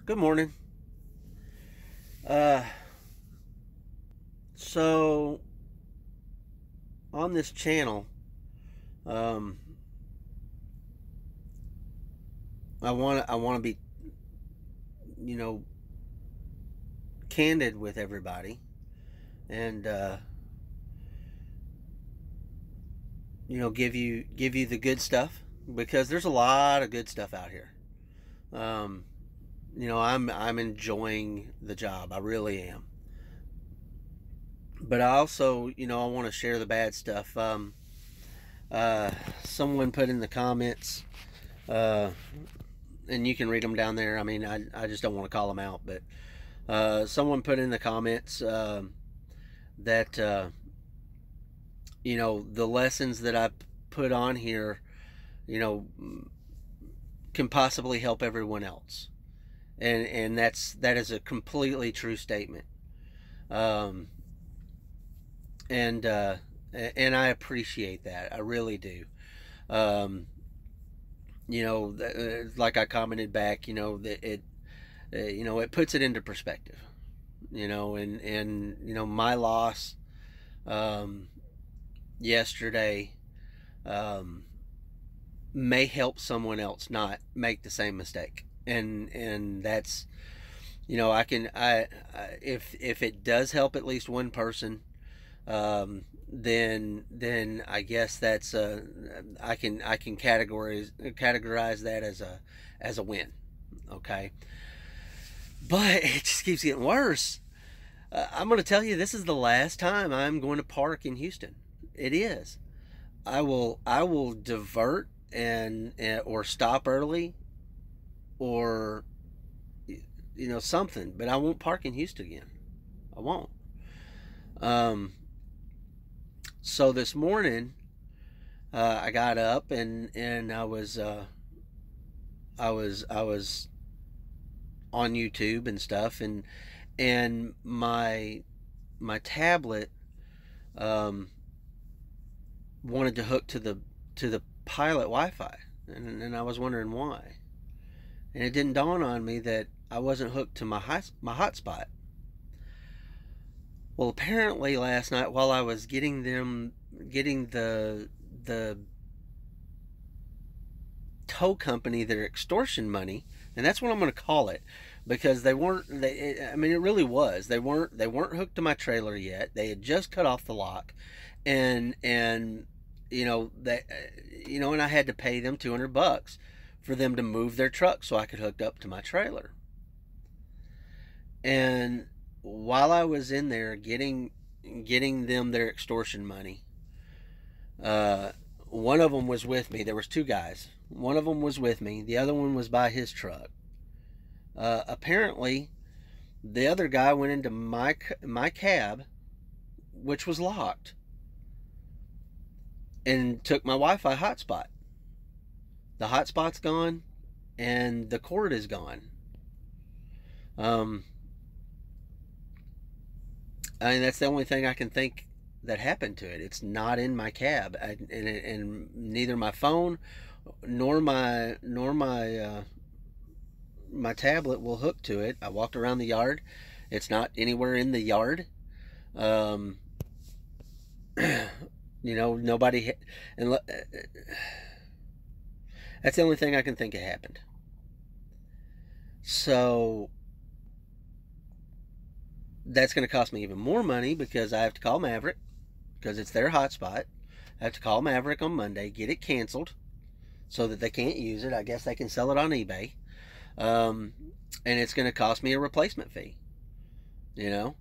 Good morning. Uh, so on this channel, um, I want to be, you know, candid with everybody, and give you the good stuff because there's a lot of good stuff out here. Um, I'm enjoying the job. I really am. But I also, I want to share the bad stuff. Uh, Someone put in the comments. Uh, and you can read them down there. I mean, I just don't want to call them out, but someone put in the comments that the lessons that I put on here, you know, can possibly help everyone else, and that is a completely true statement. Um, and and I appreciate that. I really do. Um, like I commented back, that it puts it into perspective. And my loss um, yesterday um, may help someone else not make the same mistake, and that's I if it does help at least one person, then I guess that's I can categorize that as a win. Okay, but it just keeps getting worse. I'm going to tell you, this is the last time I'm going to park in Houston. It is. I will divert and or stop early, or something, but I won't park in Houston again. I won't. Um, so this morning, I got up and I was on YouTube and stuff, and my tablet um, wanted to hook to the pilot Wi-Fi, and I was wondering why. And it didn't dawn on me that I wasn't hooked to my hotspot. Well, apparently last night while I was getting the tow company their extortion money, and that's what I'm going to call it, because they weren't. I mean, it really was. They weren't hooked to my trailer yet. They had just cut off the lock, and that and I had to pay them $200 for them to move their truck so I could hook up to my trailer. And while I was in there getting them their extortion money, uh, one of them was with me. There was two guys. One of them was with me. The other one was by his truck. Apparently, the other guy went into my cab, which was locked, and took my Wi-Fi hotspot. The hotspot's gone, and the cord is gone. Um, I mean, that's the only thing I can think that happened to it. It's not in my cab, and neither my phone nor my my tablet will hook to it. I walked around the yard. It's not anywhere in the yard. Um, nobody, and that's the only thing I can think of happened. So that's going to cost me even more money because I have to call Maverick because it's their hotspot. I have to call Maverick on Monday, get it canceled so that they can't use it. I guess they can sell it on eBay. Um, and it's going to cost me a replacement fee, you know.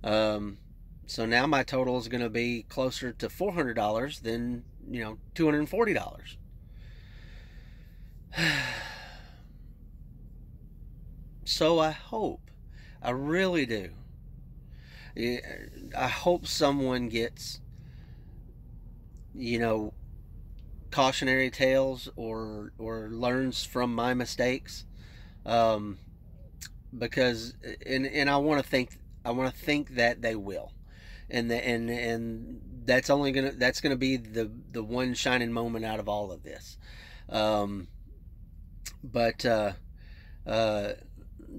Um, so now my total is going to be closer to $400 than $240. So I really do. I hope someone gets you know cautionary tales or learns from my mistakes, um, because and I want to think that they will, and that's gonna be the one shining moment out of all of this. um, but uh,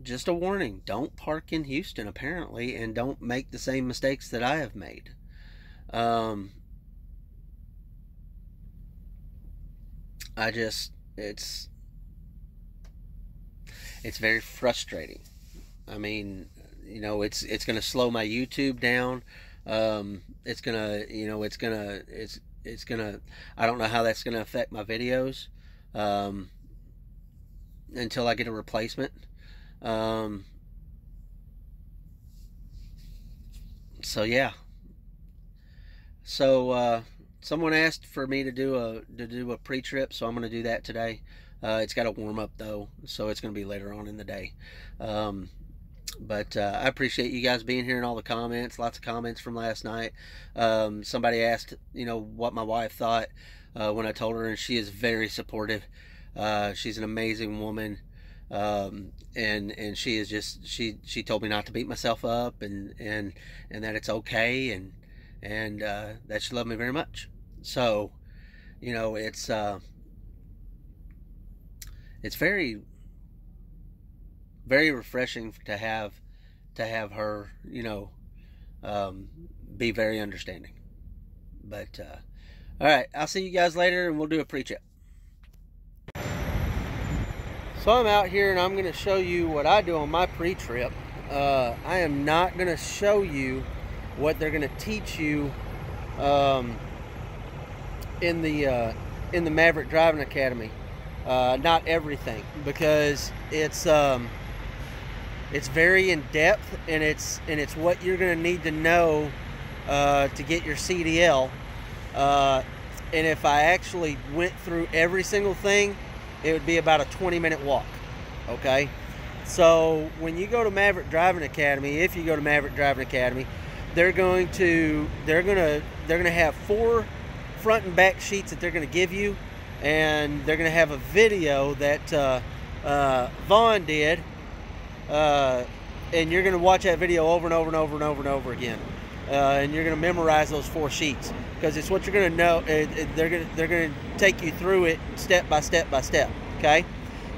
just a warning. Don't park in Houston, apparently, and don't make the same mistakes that I have made. It's very frustrating. I mean, you know, it's going to slow my YouTube down. It's going to, you know, it's going to, I don't know how that's going to affect my videos, until I get a replacement. So yeah. So, someone asked for me to do a pre-trip, so I'm going to do that today. It's got to warm up though, so it's going to be later on in the day. But I appreciate you guys being here and all the comments. Lots of comments from last night. Somebody asked, you know, what my wife thought when I told her, and she is very supportive. She's an amazing woman, and she is just she told me not to beat myself up, and that it's okay, and that she loved me very much. So, you know, it's very, very refreshing to have her, you know, be very understanding. But all right, I'll see you guys later, and we'll do a pre-trip. So I'm out here, and I'm going to show you what I do on my pre-trip. I am not going to show you what they're going to teach you in the Maverick Driving Academy. Not everything, because it's very in depth, and it's what you're going to need to know to get your CDL. And if I actually went through every single thing, it would be about a 20-minute walk. Okay, so when you go to Maverick Driving Academy, if you go to Maverick Driving Academy, they're gonna have 4 front and back sheets that they're gonna give you, and they're gonna have a video that Vaughn did, and you're gonna watch that video over and over and over and over and over again, and you're gonna memorize those 4 sheets, because it's what you're gonna know. They're gonna take you through it step by step by step. Okay,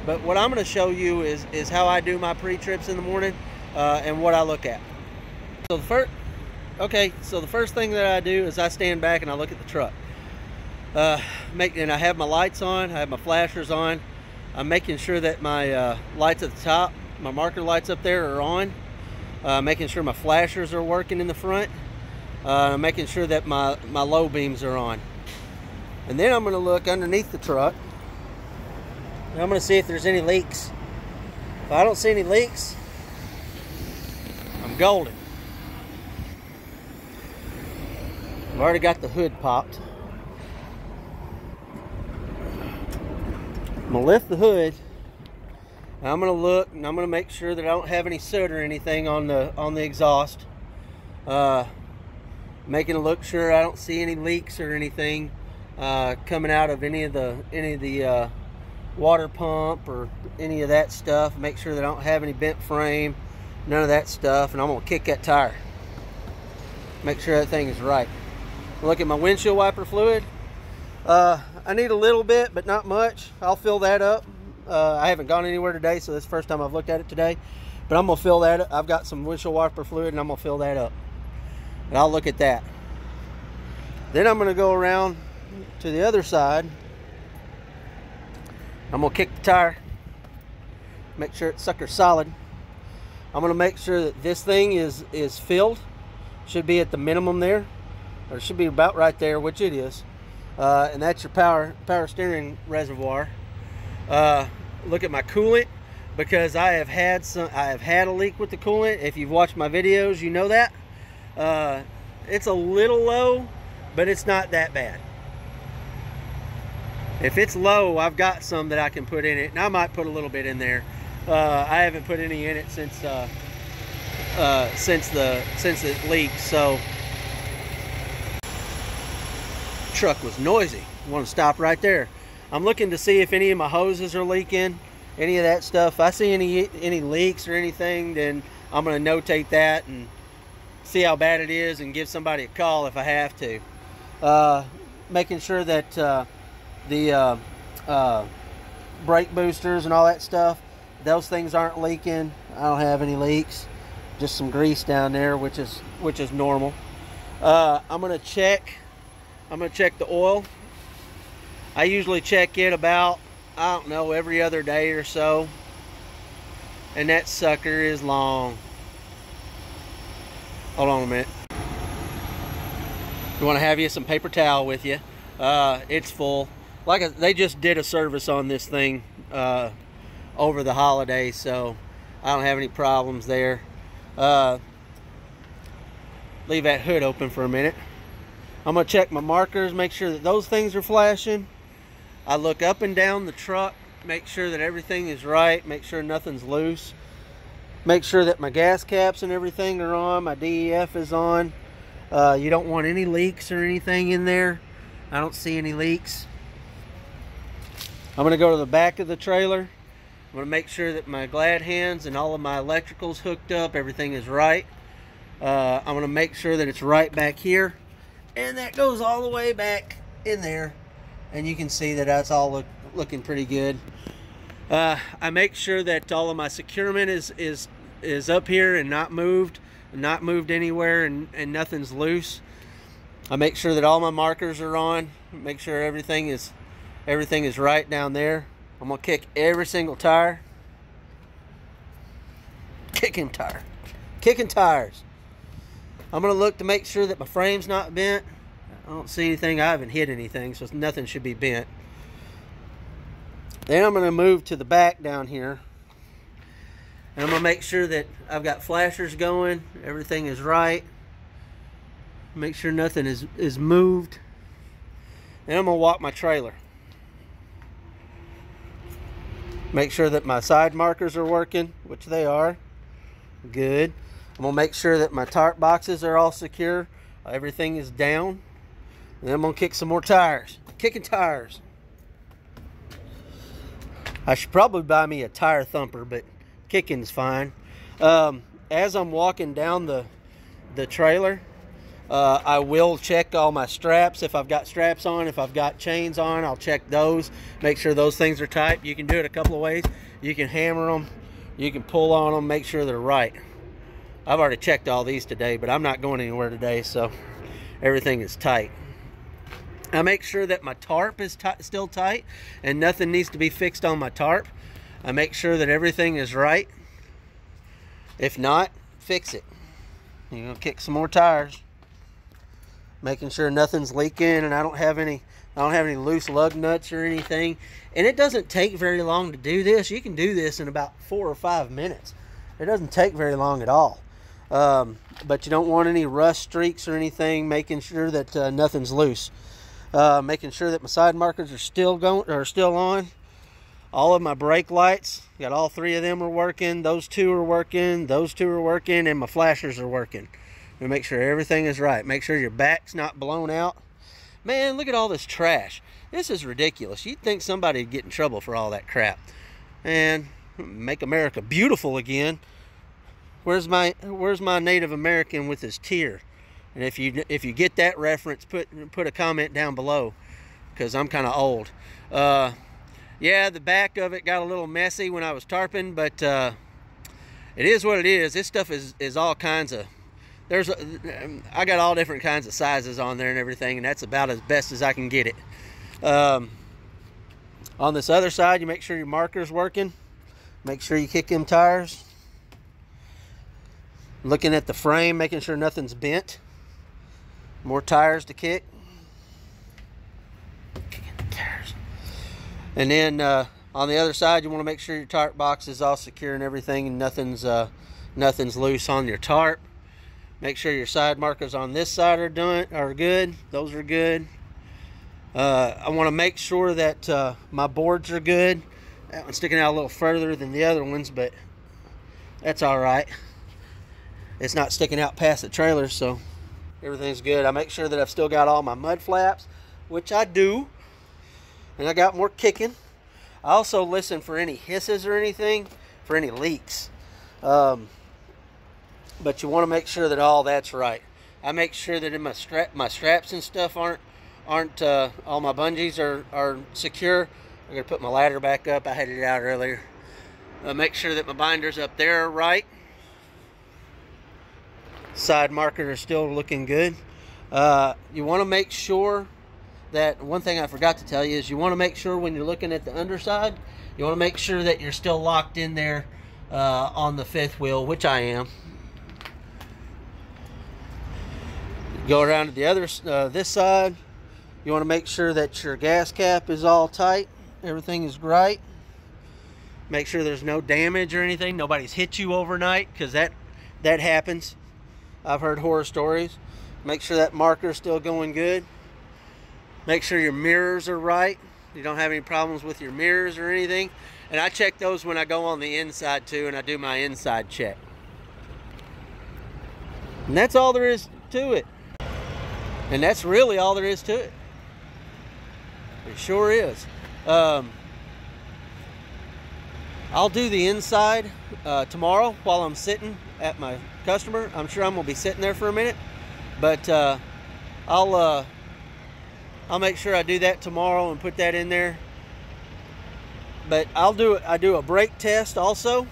but what I'm gonna show you is how I do my pre-trips in the morning, and what I look at. So the first thing that I do is I stand back and I look at the truck. And I have my lights on, I have my flashers on. I'm making sure that my lights at the top, my marker lights up there, are on. Making sure my flashers are working in the front. Making sure that my low beams are on. And then I'm going to look underneath the truck, and I'm going to see if there's any leaks. If I don't see any leaks, I'm golden. I've already got the hood popped. I'm going to lift the hood, and I'm going to look, and I'm going to make sure that I don't have any soot or anything on the exhaust. Making a look sure I don't see any leaks or anything coming out of any of the water pump or any of that stuff. Make sure that I don't have any bent frame, none of that stuff. And I'm going to kick that tire, make sure that thing is right. Look at my windshield wiper fluid. I need a little bit, but not much. I'll fill that up. I haven't gone anywhere today, so this is the first time I've looked at it today, but I'm going to fill that up. I've got some windshield wiper fluid, and I'm going to fill that up, and I'll look at that. Then I'm going to go around to the other side. I'm going to kick the tire, make sure it's sucker solid. I'm going to make sure that this thing is filled. Should be at the minimum there, or it should be about right there, which it is. And that's your power steering reservoir. Look at my coolant, because I have had a leak with the coolant. If you've watched my videos, you know that. It's a little low, but it's not that bad. If it's low, I've got some that I can put in it, and I might put a little bit in there. I haven't put any in it since it leaked. So truck was noisy. I want to stop right there. I'm looking to see if any of my hoses are leaking, any of that stuff. If I see any leaks or anything, then I'm going to notate that and see how bad it is and give somebody a call if I have to. Making sure that the brake boosters and all that stuff, those things aren't leaking. I don't have any leaks. Just some grease down there, which is normal. I'm gonna check the oil. I usually check it about, I don't know, every other day or so. And that sucker is long. Hold on a minute. You want to have you some paper towel with you. It's full. They just did a service on this thing over the holidays, so I don't have any problems there. Leave that hood open for a minute. I'm going to check my markers, make sure that those things are flashing. I look up and down the truck, make sure that everything is right, make sure nothing's loose. Make sure that my gas caps and everything are on, my DEF is on. You don't want any leaks or anything in there. I don't see any leaks. I'm going to go to the back of the trailer. I'm going to make sure that my glad hands and all of my electricals hooked up, everything is right. I'm going to make sure that it's right back here. And that goes all the way back in there. And you can see that that's all looking pretty good. I make sure that all of my securement is up here and not moved anywhere, and nothing's loose. I make sure that all my markers are on. Make sure everything is right down there. I'm gonna kick every single tire. Kicking tires. I'm gonna look to make sure that my frame's not bent. I don't see anything. I haven't hit anything, so nothing should be bent. Then I'm gonna move to the back down here. And I'm going to make sure that I've got flashers going. Everything is right. Make sure nothing is moved. And I'm going to walk my trailer. Make sure that my side markers are working, which they are. Good. I'm going to make sure that my tarp boxes are all secure. Everything is down. And then I'm going to kick some more tires. Kicking tires. I should probably buy me a tire thumper, but kicking's fine. As I'm walking down the trailer, I will check all my straps. If I've got straps on, if I've got chains on, I'll check those, make sure those things are tight. You can do it a couple of ways. You can hammer them, you can pull on them, make sure they're right. I've already checked all these today, but I'm not going anywhere today, so everything is tight. I make sure that my tarp is still tight and nothing needs to be fixed on my tarp. I make sure that everything is right. If not, fix it. You're gonna kick some more tires. Making sure nothing's leaking and I don't have any loose lug nuts or anything. And it doesn't take very long to do this. You can do this in about 4 or 5 minutes. It doesn't take very long at all. But you don't want any rust streaks or anything. Making sure that nothing's loose. Making sure that my side markers are still on. All of my brake lights, got all 3 of them are working. Those 2 are working. Those 2 are working, and my flashers are working. And make sure everything is right. Make sure your back's not blown out. Man, look at all this trash. This is ridiculous. You'd think somebody'd get in trouble for all that crap. And make America beautiful again. Where's my Native American with his tear? And if you get that reference, put a comment down below, because I'm kind of old. Yeah, the back of it got a little messy when I was tarping, but it is what it is. This stuff is all kinds of, I got all different kinds of sizes on there and everything, and that's about as best as I can get it. On this other side, you make sure your marker's working. Make sure you kick them tires. Looking at the frame, making sure nothing's bent. More tires to kick. And then on the other side, you want to make sure your tarp box is all secure and everything, and nothing's loose on your tarp. Make sure your side markers on this side are good. Those are good. I want to make sure that my boards are good. That one's sticking out a little further than the other ones, but that's all right. It's not sticking out past the trailer, so everything's good. I make sure that I've still got all my mud flaps, which I do. And I got more kicking. I also listen for any hisses or anything, for any leaks. But you want to make sure that all that's right. I make sure that in my straps and stuff aren't all my bungees are secure. I'm gonna put my ladder back up. I had it out earlier. Make sure that my binders up there are right. Side markers are still looking good. You want to make sure that, one thing I forgot to tell you is you want to make sure when you're looking at the underside, you want to make sure that you're still locked in there on the fifth wheel, which I am. Go around to the other this side. You want to make sure that your gas cap is all tight, everything is right. Make sure there's no damage or anything. Nobody's hit you overnight, because that happens. I've heard horror stories. Make sure that marker's still going good. Make sure your mirrors are right. You don't have any problems with your mirrors or anything. And I check those when I go on the inside too, and I do my inside check. And that's all there is to it. And that's really all there is to it. It sure is. I'll do the inside tomorrow while I'm sitting at my customer. I'm sure I'm gonna be sitting there for a minute, but I'll make sure I do that tomorrow and put that in there. But I do a brake test also.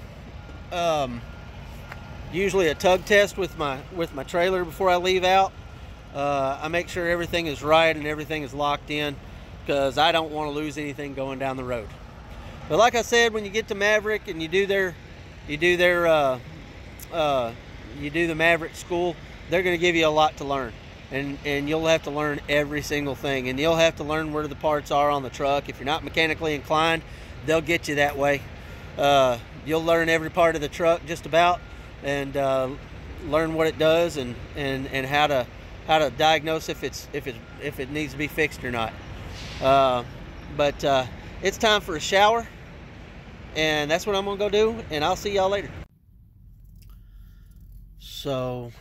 Usually a tug test with my trailer before I leave out. I make sure everything is right and everything is locked in, because I don't want to lose anything going down the road. But like I said, when you get to Maverick and you do the Maverick school, they're going to give you a lot to learn, and you'll have to learn every single thing, and you'll have to learn where the parts are on the truck. If you're not mechanically inclined, they'll get you that way. You'll learn every part of the truck just about, and learn what it does, and how to diagnose if it needs to be fixed or not. But it's time for a shower, and that's what I'm gonna go do, and I'll see y'all later. So,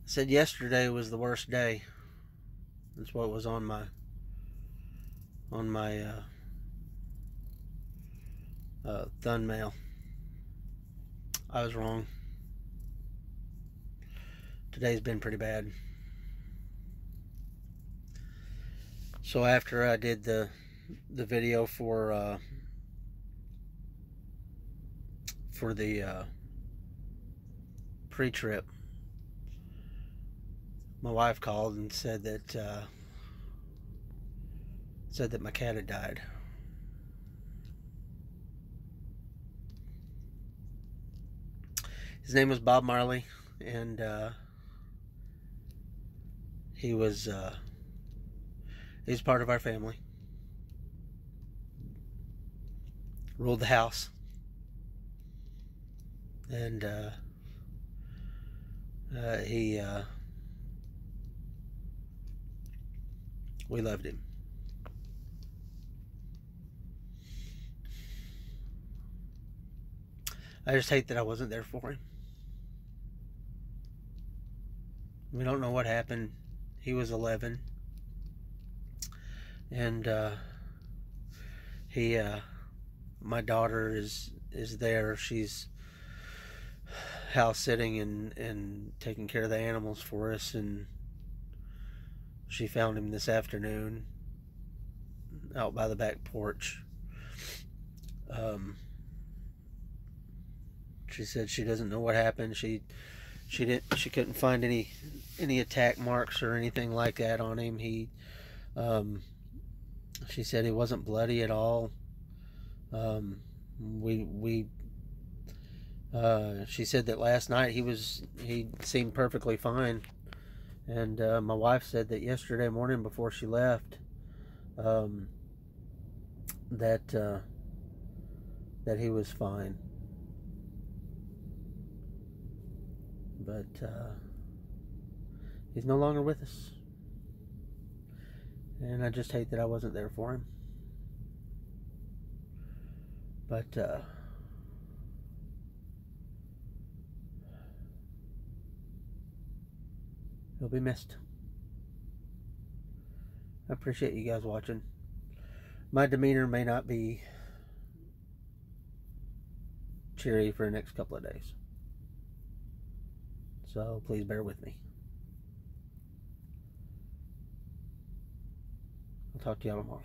I said yesterday was the worst day. That's what was on my thumbnail. I was wrong. Today's been pretty bad. So after I did the video for the pre-trip, my wife called and said that my cat had died. His name was Bob Marley, and he's part of our family. Ruled the house, and we loved him. I just hate that I wasn't there for him. We don't know what happened. He was 11, and my daughter is there. She's house sitting and taking care of the animals for us, and she found him this afternoon out by the back porch. She said she doesn't know what happened. She couldn't find any attack marks or anything like that on him. She said he wasn't bloody at all. She said that last night he seemed perfectly fine, and my wife said that yesterday morning before she left, that he was fine. But he's no longer with us, and I just hate that I wasn't there for him. But he'll be missed. I appreciate you guys watching. My demeanor may not be cheery for the next couple of days, so please bear with me. I'll talk to y'all tomorrow.